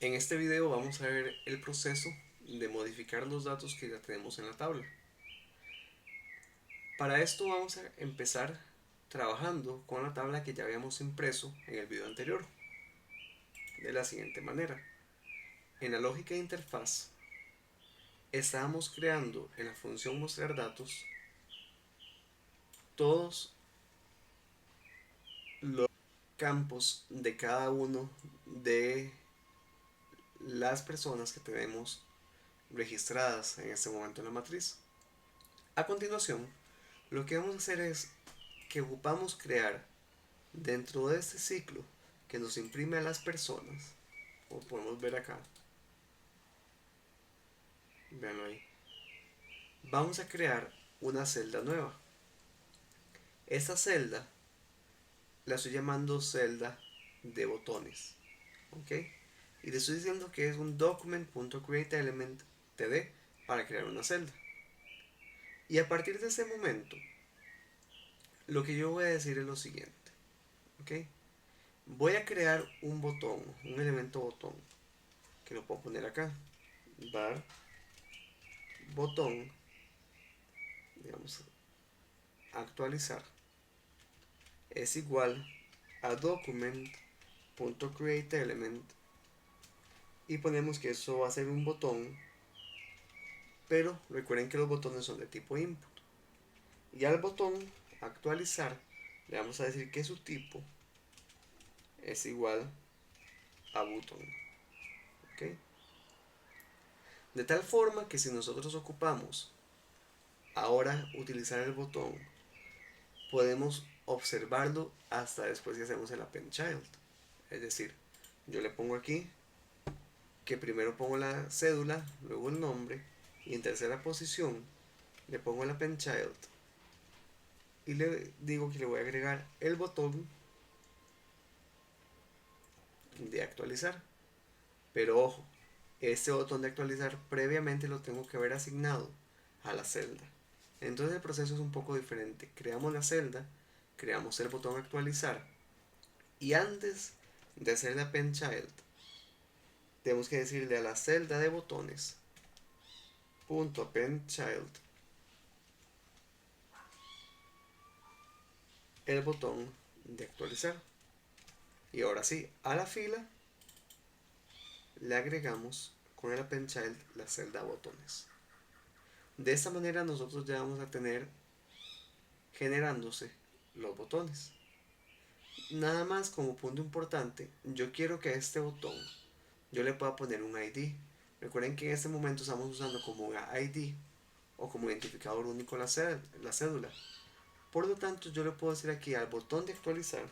En este video vamos a ver el proceso de modificar los datos que ya tenemos en la tabla. Para esto vamos a empezar trabajando con la tabla que ya habíamos impreso en el video anterior, de la siguiente manera. En la lógica de interfaz estábamos creando en la función mostrar datos todos los campos de cada uno de las personas que tenemos registradas en este momento en la matriz. A continuación, lo que vamos a hacer es que ocupamos crear dentro de este ciclo que nos imprime a las personas, como podemos ver acá, veanlo ahí, vamos a crear una celda nueva. Esta celda la estoy llamando celda de botones, ¿ok? Y le estoy diciendo que es un document.createElement td para crear una celda. Y a partir de ese momento, lo que yo voy a decir es lo siguiente, ¿ok? Voy a crear un botón, un elemento botón, que lo puedo poner acá, var botón, digamos, actualizar, es igual a document.createElement y ponemos que eso va a ser un botón, pero recuerden que los botones son de tipo input. Y al botón actualizar le vamos a decir que su tipo es igual a button, ¿ok? De tal forma que si nosotros ocupamos ahora utilizar el botón, podemos observarlo hasta después que hacemos el append child. Es decir, yo le pongo aquí que primero pongo la cédula, luego el nombre, y en tercera posición le pongo el append child y le digo que le voy a agregar el botón de actualizar. Pero ojo, este botón de actualizar previamente lo tengo que haber asignado a la celda. Entonces el proceso es un poco diferente. Creamos la celda, creamos el botón actualizar y antes de hacer el append child tenemos que decirle a la celda de botones punto append child el botón de actualizar. Y ahora sí, a la fila le agregamos con el append child la celda botones. De esta manera nosotros ya vamos a tener generándose los botones. Nada más como punto importante, yo quiero que a este botón yo le pueda poner un ID. Recuerden que en este momento estamos usando como ID o como identificador único la cédula. Por lo tanto, yo le puedo decir aquí al botón de actualizar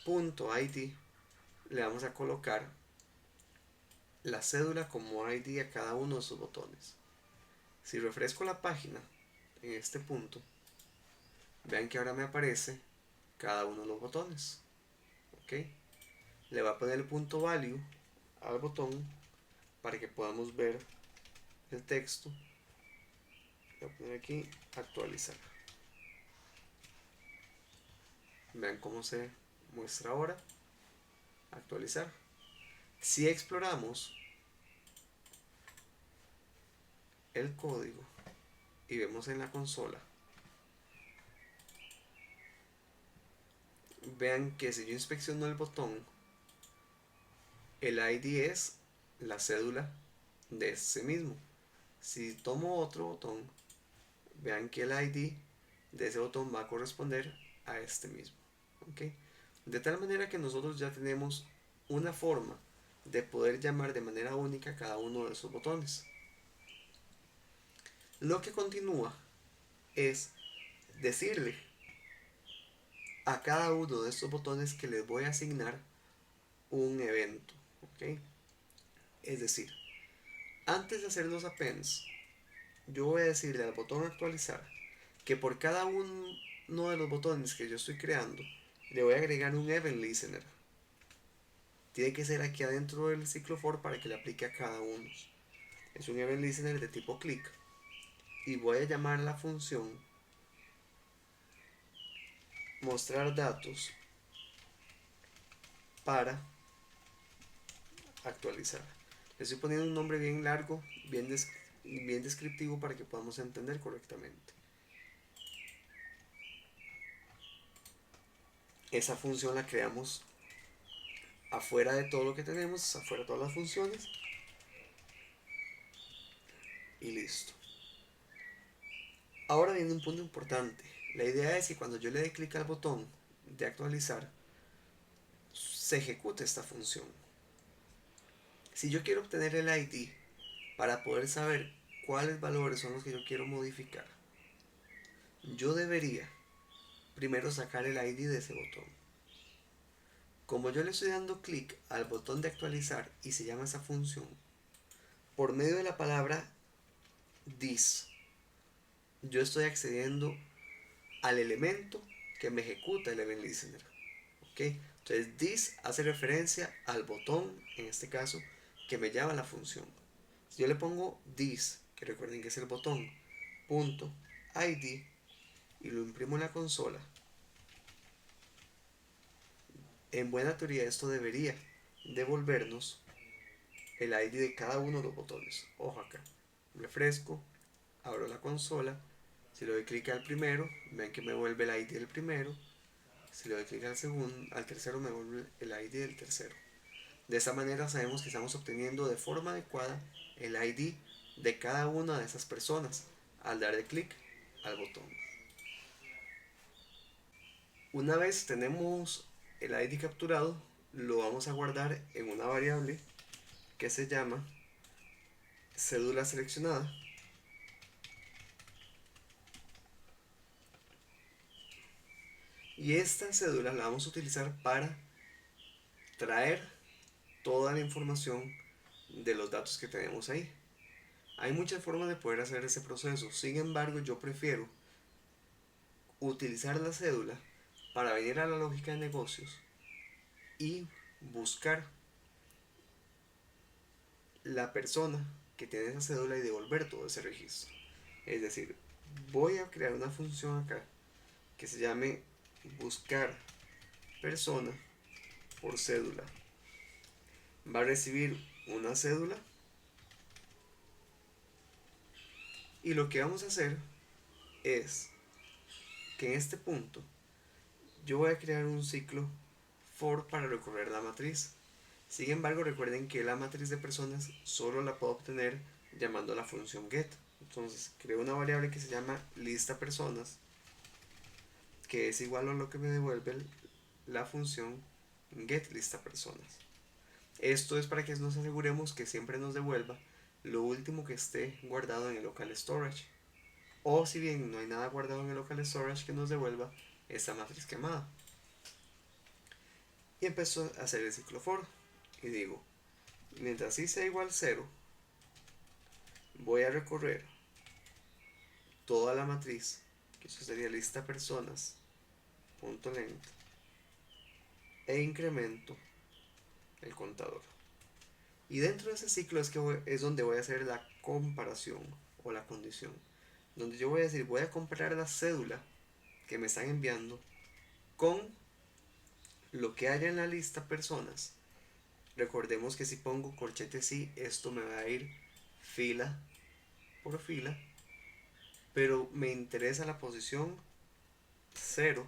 punto .id le vamos a colocar la cédula como ID a cada uno de sus botones. Si refresco la página en este punto, vean que ahora me aparece cada uno de los botones. ¿Ok? Le va a poner el punto value al botón para que podamos ver el texto. Le voy a poner aquí actualizar. Vean cómo se muestra ahora. Actualizar. Si exploramos el código y vemos en la consola, vean que si yo inspecciono el botón, el ID es la cédula de ese mismo. Si tomo otro botón, vean que el ID de ese botón va a corresponder a este mismo. ¿Ok? De tal manera que nosotros ya tenemos una forma de poder llamar de manera única cada uno de esos botones. Lo que continúa es decirle a cada uno de estos botones que les voy a asignar un evento. ¿Ok? Es decir, antes de hacer los appends, yo voy a decirle al botón actualizar que por cada uno de los botones que yo estoy creando le voy a agregar un event listener. Tiene que ser aquí adentro del ciclo for para que le aplique a cada uno. Es un event listener de tipo click y voy a llamar a la función mostrar datos para actualizar. Le estoy poniendo un nombre bien largo, bien descriptivo para que podamos entender correctamente. Esa función la creamos afuera de todo lo que tenemos, afuera de todas las funciones, y listo. Ahora viene un punto importante. La idea es que cuando yo le dé clic al botón de actualizar, se ejecute esta función. Si yo quiero obtener el ID para poder saber cuáles valores son los que yo quiero modificar, yo debería primero sacar el ID de ese botón. Como yo le estoy dando clic al botón de actualizar y se llama esa función, por medio de la palabra this, yo estoy accediendo al elemento que me ejecuta el event listener. ¿Okay? Entonces this hace referencia al botón, en este caso, que me llama la función. Si yo le pongo this, que recuerden que es el botón, punto id, y lo imprimo en la consola, en buena teoría esto debería devolvernos el ID de cada uno de los botones. Ojo acá, refresco, abro la consola, si le doy clic al primero, ven que me vuelve el ID del primero, si le doy clic al segundo, al tercero me vuelve el ID del tercero. De esta manera sabemos que estamos obteniendo de forma adecuada el ID de cada una de esas personas al darle clic al botón. Una vez tenemos el ID capturado, lo vamos a guardar en una variable que se llama cédula seleccionada. Y esta cédula la vamos a utilizar para traer toda la información de los datos que tenemos ahí. Hay muchas formas de poder hacer ese proceso, sin embargo yo prefiero utilizar la cédula para venir a la lógica de negocios y buscar la persona que tiene esa cédula y devolver todo ese registro. Es decir, voy a crear una función acá que se llame buscar persona por cédula. Va a recibir una cédula y lo que vamos a hacer es que en este punto yo voy a crear un ciclo for para recorrer la matriz. Sin embargo, recuerden que la matriz de personas solo la puedo obtener llamando a la función get. Entonces creo una variable que se llama lista personas, que es igual a lo que me devuelve la función get lista personas. Esto es para que nos aseguremos que siempre nos devuelva lo último que esté guardado en el local storage. O si bien no hay nada guardado en el local storage, que nos devuelva esta matriz quemada. Y empiezo a hacer el ciclo for. Y digo, mientras i sea igual a 0, voy a recorrer toda la matriz, que eso sería lista personas, punto length, e incremento el contador. Y dentro de ese ciclo es donde voy a hacer la comparación o la condición, donde yo voy a decir, voy a comparar la cédula que me están enviando con lo que haya en la lista personas. Recordemos que si pongo corchete sí, esto me va a ir fila por fila, pero me interesa la posición 0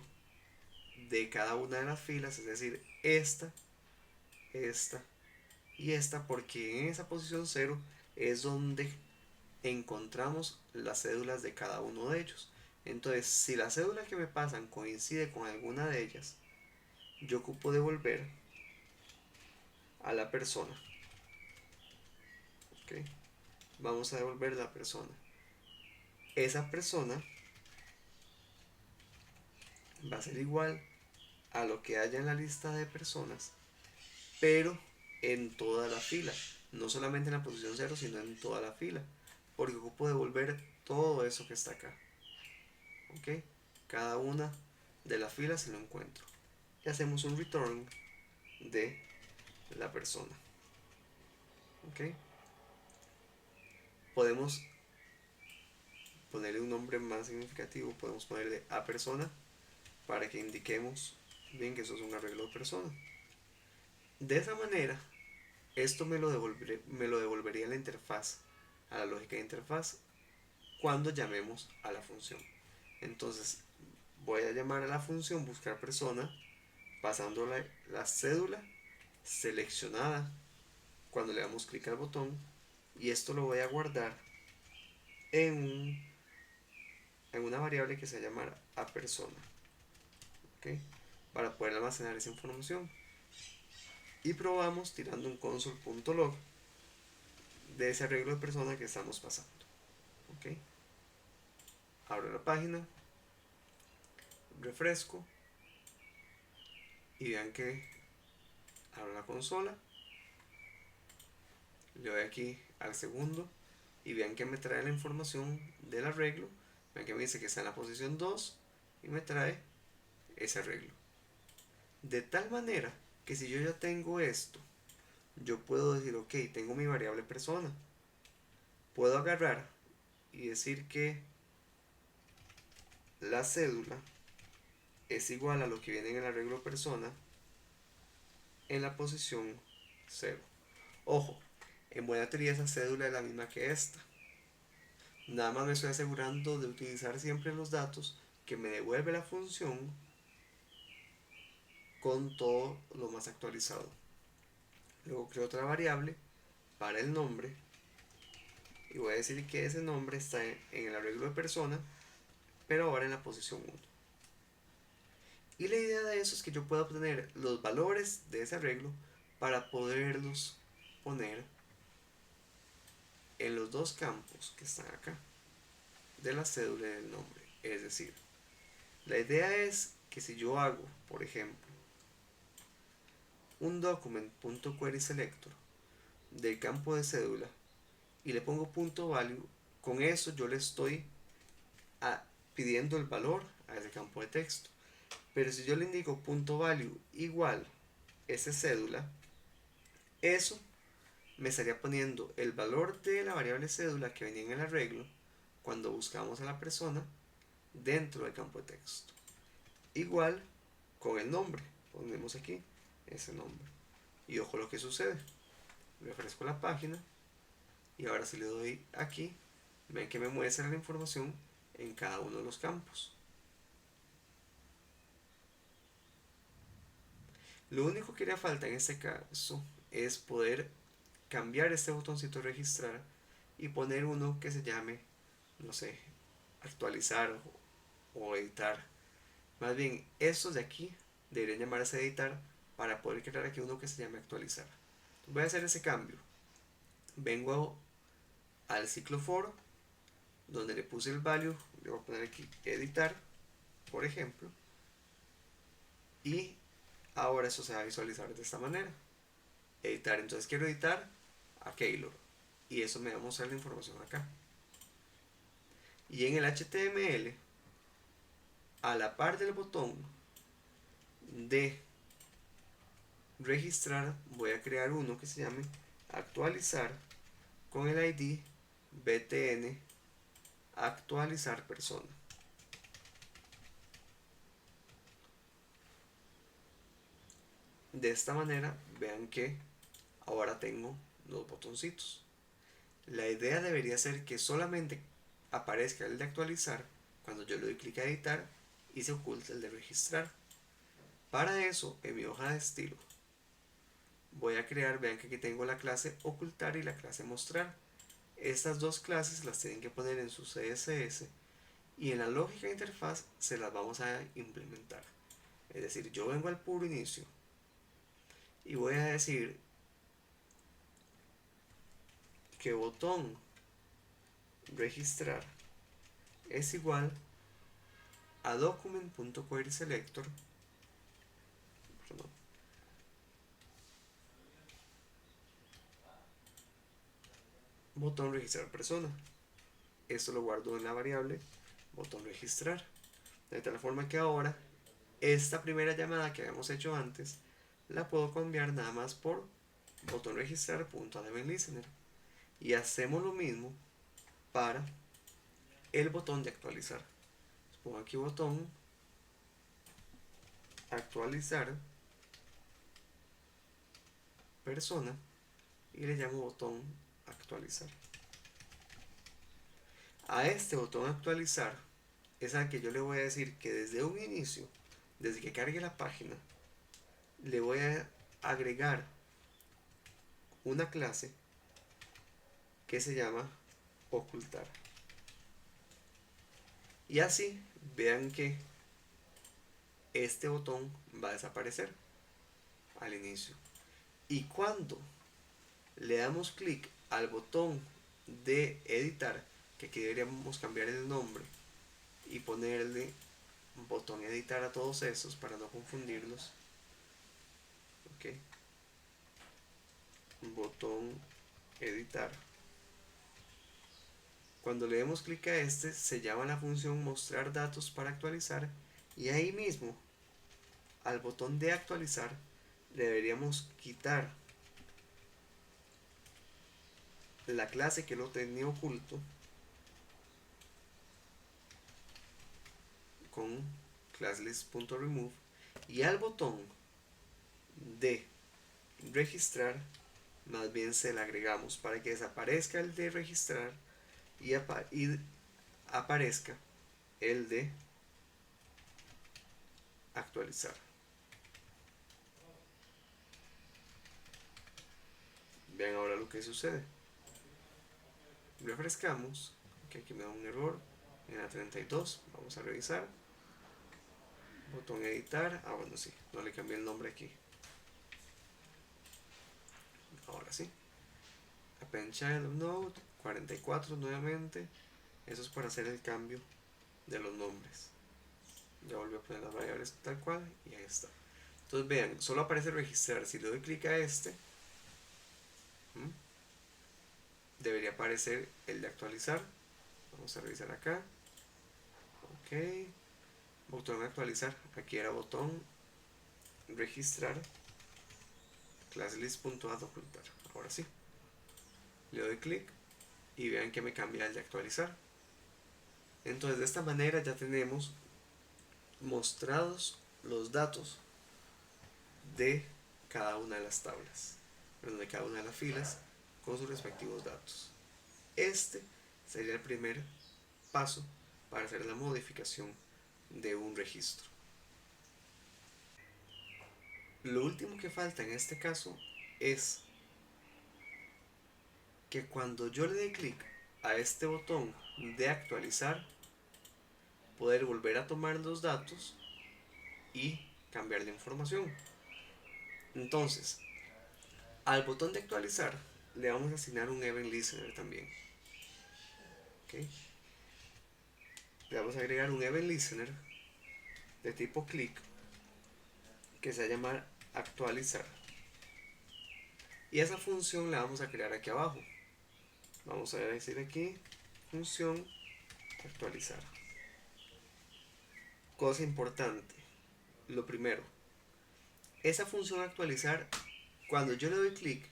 de cada una de las filas, es decir, esta y esta, porque en esa posición 0 es donde encontramos las cédulas de cada uno de ellos. Entonces, si la cédula que me pasan coincide con alguna de ellas, yo ocupo devolver a la persona. ¿Okay? Vamos a devolver la persona. Esa persona va a ser igual a lo que haya en la lista de personas, pero en toda la fila, no solamente en la posición 0, sino en toda la fila, porque ocupo devolver todo eso que está acá. ¿Ok? Cada una de las filas se lo encuentro. Y hacemos un return de la persona. ¿Ok? Podemos ponerle un nombre más significativo, podemos ponerle a persona para que indiquemos bien que eso es un arreglo de persona. De esa manera, Esto me lo devolvería la interfaz, a la lógica de interfaz, cuando llamemos a la función. Entonces voy a llamar a la función buscar persona, pasando la cédula seleccionada cuando le damos clic al botón, y esto lo voy a guardar en, en una variable que se va a llamar a persona, ¿okay? Para poder almacenar esa información. Y probamos tirando un console.log de ese arreglo de persona que estamos pasando, ¿okay? Abro la página, refresco y vean que abro la consola, le doy aquí al segundo y vean que me trae la información del arreglo. Vean que me dice que está en la posición 2 y me trae ese arreglo. De tal manera que si yo ya tengo esto, yo puedo decir, ok, tengo mi variable persona. Puedo agarrar y decir que la cédula es igual a lo que viene en el arreglo persona en la posición 0. Ojo, en buena teoría esa cédula es la misma que esta. Nada más me estoy asegurando de utilizar siempre los datos que me devuelve la función con todo lo más actualizado. Luego creo otra variable para el nombre y voy a decir que ese nombre está en el arreglo de persona, pero ahora en la posición 1. Y la idea de eso es que yo pueda obtener los valores de ese arreglo para poderlos poner en los dos campos que están acá de la cédula y del nombre. Es decir, la idea es que si yo hago, por ejemplo, un document.querySelector del campo de cédula y le pongo .value, con eso yo le estoy pidiendo el valor a ese campo de texto. Pero si yo le indico .value igual ese cédula, eso me estaría poniendo el valor de la variable cédula que venía en el arreglo cuando buscamos a la persona dentro del campo de texto. Igual con el nombre, ponemos aquí ese nombre. Y ojo lo que sucede. Refresco la página y ahora si le doy aquí, ven que me muestra la información en cada uno de los campos. Lo único que haría falta en este caso es poder cambiar este botoncito de registrar y poner uno que se llame, no sé, actualizar o editar. Más bien, estos de aquí deberían llamarse editar para poder crear aquí uno que se llame actualizar. Voy a hacer ese cambio. Vengo al ciclo for, donde le puse el value, le voy a poner aquí editar, por ejemplo, y ahora eso se va a visualizar de esta manera. Editar, entonces quiero editar a Keylor y eso me va a mostrar la información acá. Y en el HTML, a la par del botón de registrar, voy a crear uno que se llame actualizar con el ID btn actualizar persona. De esta manera vean que ahora tengo los botoncitos. La idea debería ser que solamente aparezca el de actualizar cuando yo le doy clic a editar y se oculta el de registrar. Para eso, en mi hoja de estilo voy a crear, vean que aquí tengo la clase ocultar y la clase mostrar. Estas dos clases las tienen que poner en su CSS y en la lógica de interfaz se las vamos a implementar. Es decir, yo vengo al puro inicio y voy a decir que botón registrar es igual a document.querySelector, botón registrar persona. Esto lo guardo en la variable botón registrar, de tal forma que ahora esta primera llamada que habíamos hecho antes la puedo cambiar nada más por botón registrar.adevlistener. Y hacemos lo mismo para el botón de actualizar. Pongo aquí botón actualizar persona y le llamo botón actualizar. A este botón actualizar es al que yo le voy a decir que desde un inicio, desde que cargue la página, le voy a agregar una clase que se llama ocultar. Y así vean que este botón va a desaparecer al inicio. Y cuando le damos clic al botón de editar, que aquí deberíamos cambiar el nombre y ponerle botón editar a todos esos para no confundirlos. Ok, botón editar. Cuando le demos clic a este, se llama la función mostrar datos para actualizar, y ahí mismo al botón de actualizar le deberíamos quitar la clase que lo tenía oculto con classlist.remove, y al botón de registrar más bien se le agregamos para que desaparezca el de registrar y aparezca el de actualizar. Vean ahora lo que sucede. Refrescamos, que aquí me da un error en la 32. Vamos a revisar. Botón editar. Ah, bueno, sí, no le cambié el nombre aquí. Ahora sí. Append child of node 44 nuevamente. Eso es para hacer el cambio de los nombres. Ya volví a poner las variables tal cual y ahí está. Entonces vean, solo aparece registrar. Si le doy clic a este, debería aparecer el de actualizar. Vamos a revisar acá. Ok. Botón actualizar. Aquí era botón registrar. Classlist.add ocultar. Ahora sí. Le doy clic y vean que me cambia el de actualizar. Entonces de esta manera ya tenemos mostrados los datos de cada una de las tablas, de cada una de las filas con sus respectivos datos. Este sería el primer paso para hacer la modificación de un registro. Lo último que falta en este caso es que cuando yo le dé clic a este botón de actualizar, poder volver a tomar los datos y cambiar la información. Entonces, al botón de actualizar le vamos a asignar un event listener también. ¿Okay? Le vamos a agregar un event listener de tipo click que se va a llamar actualizar. Y esa función la vamos a crear aquí abajo. Vamos a decir aquí función actualizar. Cosa importante. Lo primero, esa función actualizar, cuando yo le doy clic,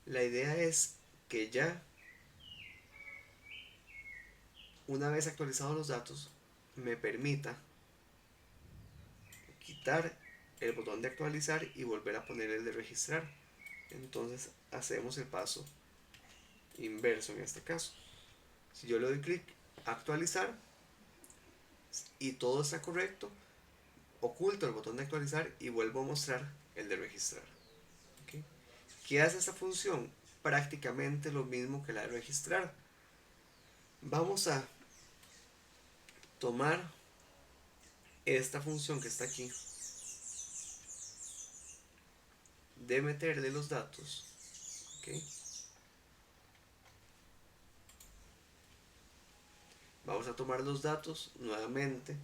la idea es que ya una vez actualizados los datos me permita quitar el botón de actualizar y volver a poner el de registrar. Entonces hacemos el paso inverso en este caso. Si yo le doy clic a actualizar y todo está correcto, oculto el botón de actualizar y vuelvo a mostrar el de registrar. ¿Okay? ¿Qué hace esta función? Prácticamente lo mismo que la de registrar. Vamos a tomar esta función que está aquí de meterle los datos. ¿Okay? Vamos a tomar los datos nuevamente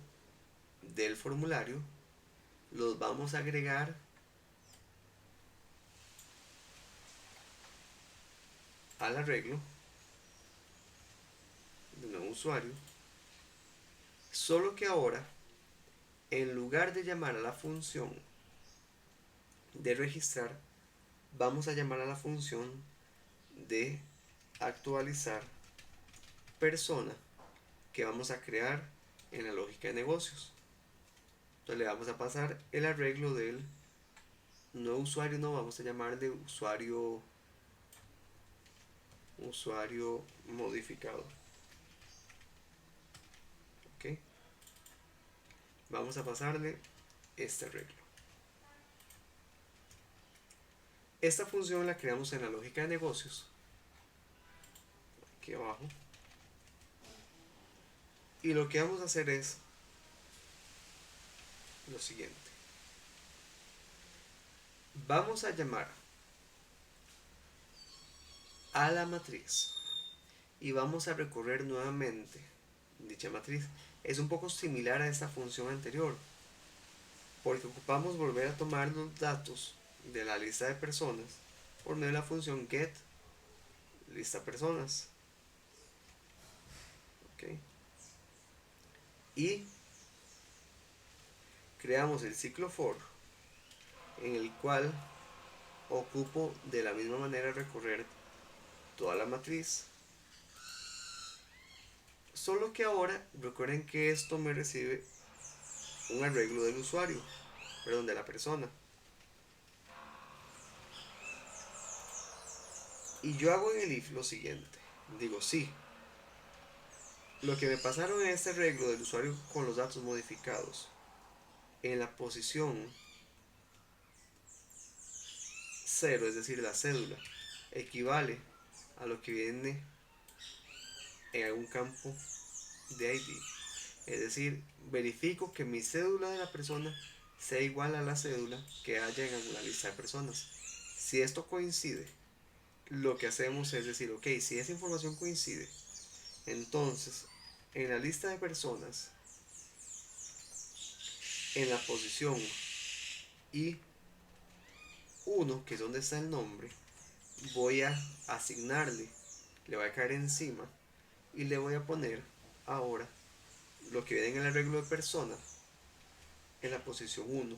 del formulario, los vamos a agregar al arreglo de un nuevo usuario, solo que ahora en lugar de llamar a la función de registrar, vamos a llamar a la función de actualizar persona que vamos a crear en la lógica de negocios. Entonces le vamos a pasar el arreglo del nuevo usuario, no vamos a llamar de usuario usuario modificado. Ok, vamos a pasarle este arreglo. Esta función la creamos en la lógica de negocios, aquí abajo, y lo que vamos a hacer es lo siguiente. Vamos a llamar a la matriz y vamos a recorrer nuevamente dicha matriz. Es un poco similar a esta función anterior, porque ocupamos volver a tomar los datos de la lista de personas por medio de la función get lista personas. ¿Okay? Y creamos el ciclo for, en el cual ocupo de la misma manera recorrer toda la matriz, solo que ahora recuerden que esto me recibe un arreglo del usuario, perdón, de la persona. Y yo hago en el if lo siguiente, digo sí, lo que me pasaron en este arreglo del usuario con los datos modificados en la posición 0, es decir, la cédula, equivale a lo que viene en algún campo de ID. Es decir, verifico que mi cédula de la persona sea igual a la cédula que haya en alguna lista de personas. Si esto coincide, lo que hacemos es decir, ok, si esa información coincide, entonces en la lista de personas, en la posición I1, que es donde está el nombre, voy a asignarle, le voy a caer encima y le voy a poner ahora lo que viene en el arreglo de persona en la posición 1,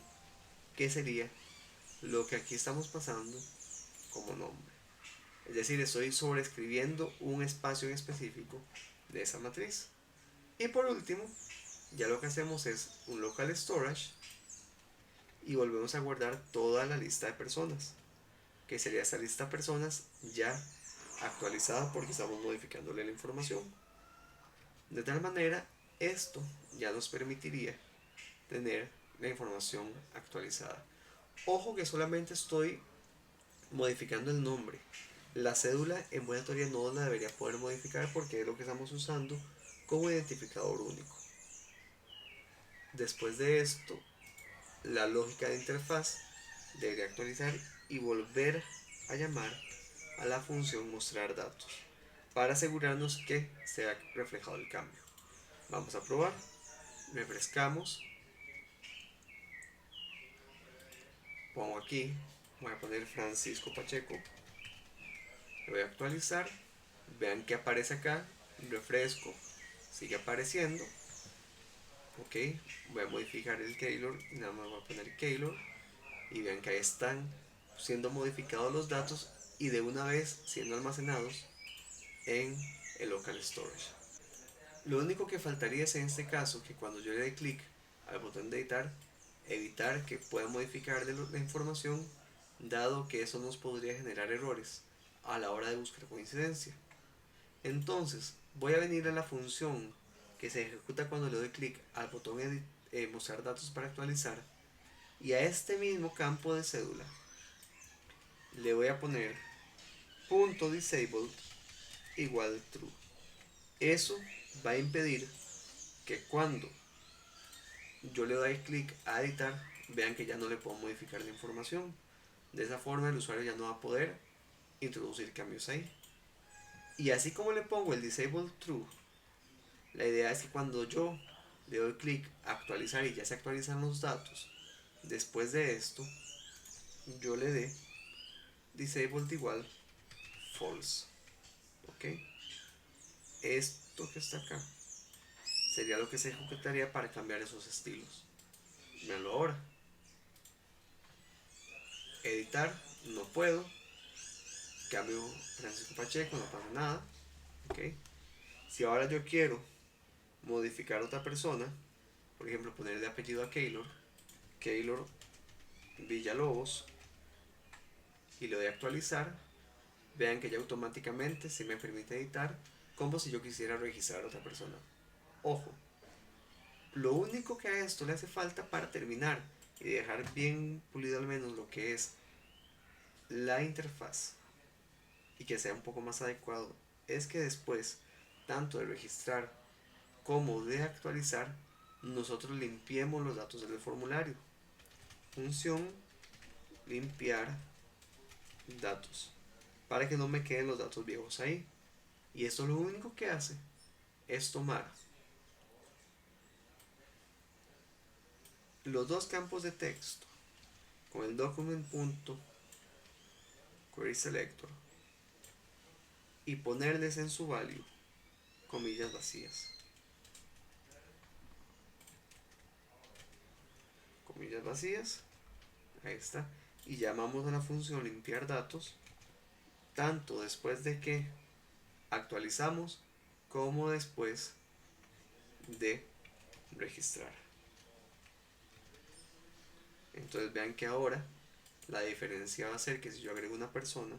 que sería lo que aquí estamos pasando como nombre. Es decir, estoy sobreescribiendo un espacio en específico de esa matriz. Y por último, ya lo que hacemos es un local storage y volvemos a guardar toda la lista de personas, que sería esta lista de personas ya actualizada porque estamos modificándole la información. De tal manera, esto ya nos permitiría tener la información actualizada. Ojo que solamente estoy modificando el nombre. La cédula en buena teoría no la debería poder modificar porque es lo que estamos usando como identificador único. Después de esto, la lógica de interfaz debería actualizar y volver a llamar a la función mostrar datos para asegurarnos que se ha reflejado el cambio. Vamos a probar, refrescamos, pongo aquí, voy a poner Francisco Pacheco, lo voy a actualizar, vean que aparece acá, refresco, sigue apareciendo, ok, voy a modificar el keylor y nada más voy a poner keylor y vean que ahí están siendo modificados los datos y de una vez siendo almacenados en el local storage. Lo único que faltaría es en este caso que cuando yo le dé clic al botón de editar, evitar que pueda modificar la información, dado que eso nos podría generar errores a la hora de buscar coincidencia. Entonces voy a venir a la función que se ejecuta cuando le doy clic al botón mostrar datos para actualizar y a este mismo campo de cédula le voy a poner punto disabled igual true. Eso va a impedir que cuando yo le doy clic a editar, vean que ya no le puedo modificar la información. De esa forma el usuario ya no va a poder introducir cambios ahí. Y así como le pongo el disable true, la idea es que cuando yo le doy clic a actualizar y ya se actualizan los datos, después de esto yo le dé disabled igual false. ¿Ok? Esto que está acá sería lo que se ejecutaría para cambiar esos estilos. Veanlo ahora. Editar, no puedo. Cambio Francisco Pacheco, no pasa nada. ¿Okay? Si ahora yo quiero modificar otra persona, por ejemplo ponerle apellido a Keylor, Keylor Villalobos, y le doy a actualizar, Vean que ya automáticamente se me permite editar como si yo quisiera registrar a otra persona. Ojo, lo único que a esto le hace falta para terminar y dejar bien pulido al menos lo que es la interfaz y que sea un poco más adecuado es que después, tanto de registrar como de actualizar, nosotros limpiemos los datos del formulario. Función limpiar datos para que no me queden los datos viejos ahí. Y esto lo único que hace es tomar los dos campos de texto con el document.querySelector y ponerles en su value comillas vacías. Comillas vacías, ahí está. Y llamamos a la función limpiar datos tanto después de que actualizamos como después de registrar. Entonces vean que ahora la diferencia va a ser que si yo agrego una persona,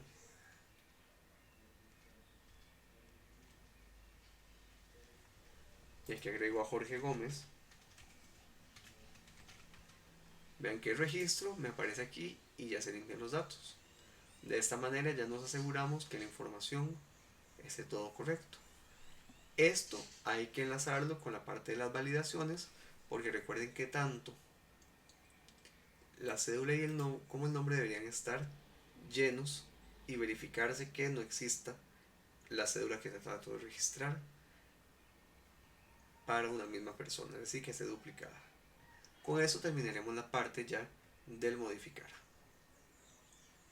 y aquí agrego a Jorge Gómez, vean que el registro me aparece aquí y ya se limpian los datos. De esta manera ya nos aseguramos que la información esté todo correcto. Esto hay que enlazarlo con la parte de las validaciones, porque recuerden que tanto la cédula y como el nombre deberían estar llenos y verificarse que no exista la cédula que se trató de registrar para una misma persona, es decir, que esté duplicada. Con eso terminaremos la parte ya del modificar.